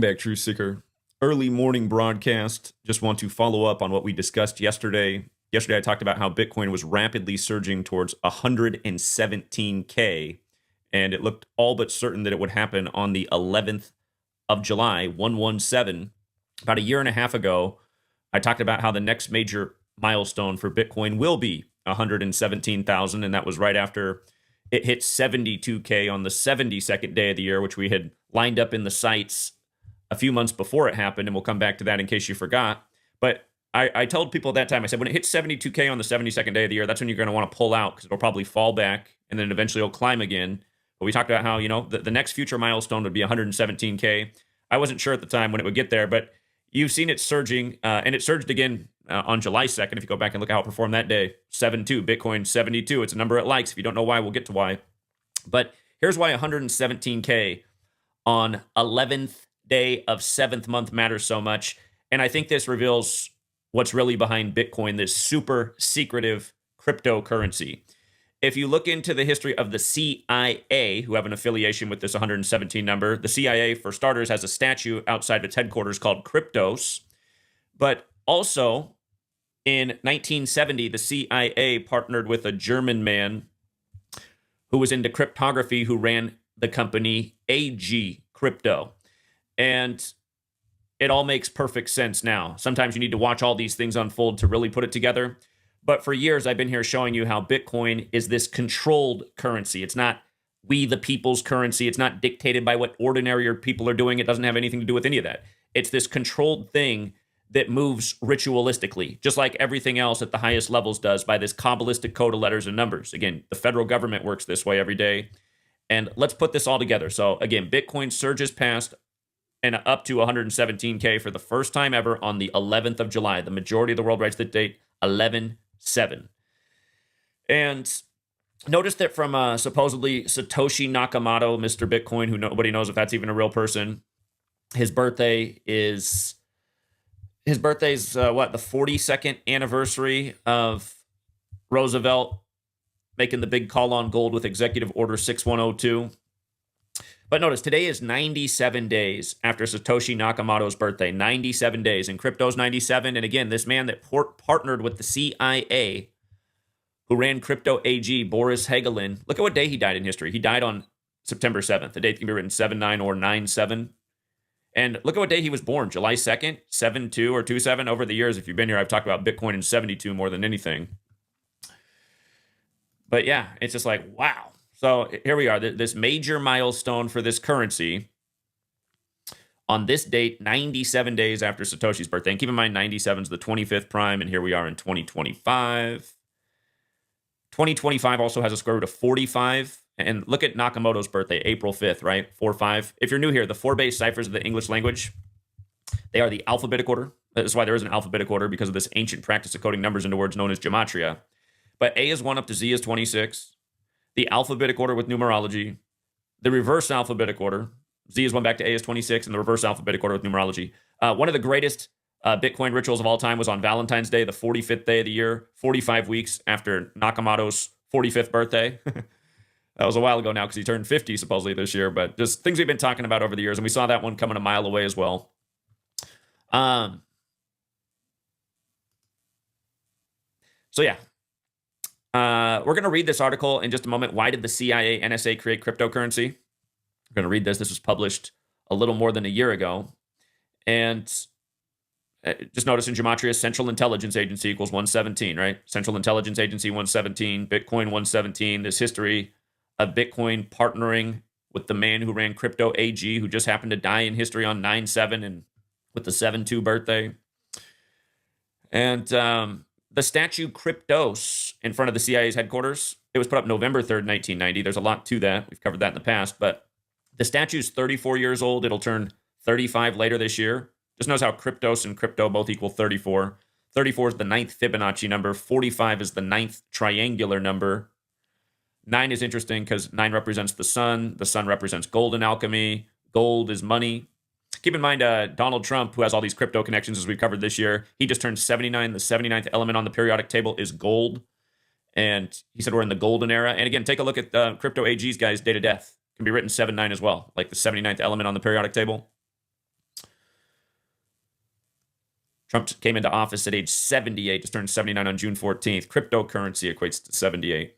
Back, True Seeker. Early morning broadcast. Just want to follow up on what we discussed yesterday. Yesterday, I talked about how Bitcoin was rapidly surging towards 117K, and it looked all but certain that it would happen on the 11th of July, 117. About a year and a half ago, I talked about how the next major milestone for Bitcoin will be 117,000, and that was right after it hit 72K on the 72nd day of the year, which we had lined up in the sites a few months before it happened, and we'll come back to that in case you forgot. But I told people at that time, I said, when it hits 72K on the 72nd day of the year, that's when you're going to want to pull out because it'll probably fall back, and then eventually it'll climb again. But we talked about how, the next future milestone would be 117K. I wasn't sure at the time when it would get there, but you've seen it surging, and it surged again on July 2nd. If you go back and look at how it performed that day, 7.2, Bitcoin 72. It's a number it likes. If you don't know why, we'll get to why. But here's why 117K on 11th day of 7th month matters so much. And I think this reveals what's really behind Bitcoin, this super secretive cryptocurrency. If you look into the history of the CIA, who have an affiliation with this 117 number, the CIA, for starters, has a statue outside its headquarters called Kryptos. But also, in 1970, the CIA partnered with a German man who was into cryptography, who ran the company AG Crypto. And it all makes perfect sense now. Sometimes you need to watch all these things unfold to really put it together. But for years, I've been here showing you how Bitcoin is this controlled currency. It's not we the people's currency. It's not dictated by what ordinary people are doing. It doesn't have anything to do with any of that. It's this controlled thing that moves ritualistically, just like everything else at the highest levels does, by this Kabbalistic code of letters and numbers. Again, the federal government works this way every day. And let's put this all together. So again, Bitcoin surges past and up to 117K for the first time ever on the 11th of July. The majority of the world writes the date 11/7. And notice that from supposedly Satoshi Nakamoto, Mr. Bitcoin, who nobody knows if that's even a real person, his birthday is the 42nd anniversary of Roosevelt making the big call on gold with Executive Order 6102. But notice, today is 97 days after Satoshi Nakamoto's birthday. 97 days. And crypto's 97. And again, this man that partnered with the CIA, who ran Crypto AG, Boris Hegelin, look at what day he died in history. He died on September 7th. The date can be written 7/9 or 9/7. And look at what day he was born, July 2nd, 7/2 or 2/7. Over the years, if you've been here, I've talked about Bitcoin in 72 more than anything. But yeah, it's just like, wow. So here we are, this major milestone for this currency on this date, 97 days after Satoshi's birthday. And keep in mind, 97 is the 25th prime, and here we are in 2025. 2025 also has a square root of 45. And look at Nakamoto's birthday, April 5th, right? 4-5. If you're new here, the four base ciphers of the English language, they are the alphabetic order. That's why there is an alphabetic order, because of this ancient practice of coding numbers into words known as Gematria. But A is 1 up to Z is 26. The alphabetic order with numerology, the reverse alphabetic order, Z is 1 back to A is 26, and the reverse alphabetic order with numerology. One of the greatest Bitcoin rituals of all time was on Valentine's Day, the 45th day of the year, 45 weeks after Nakamoto's 45th birthday. That was a while ago now because he turned 50 supposedly this year, but just things we've been talking about over the years, and we saw that one coming a mile away as well. So yeah. We're going to read this article in just a moment. Why did the CIA, NSA create cryptocurrency? We're going to read this. This was published a little more than a year ago. And just notice in Gematria, Central Intelligence Agency equals 117, right? Central Intelligence Agency 117, Bitcoin 117. This history of Bitcoin partnering with the man who ran Crypto AG, who just happened to die in history on 9/7 and with the 7/2 birthday. And the statue Kryptos in front of the CIA's headquarters, it was put up November 3rd, 1990. There's a lot to that. We've covered that in the past. But the statue's 34 years old. It'll turn 35 later this year. Just notice how Kryptos and crypto both equal 34. 34 is the ninth Fibonacci number. 45 is the ninth triangular number. 9 is interesting because 9 represents the sun. The sun represents gold in alchemy. Gold is money. Keep in mind, Donald Trump, who has all these crypto connections as we've covered this year, he just turned 79. The 79th element on the periodic table is gold. And he said we're in the golden era. And again, take a look at Crypto AG's guy's date of death. It can be written 7-9 as well, like the 79th element on the periodic table. Trump came into office at age 78, just turned 79 on June 14th. Cryptocurrency equates to 78.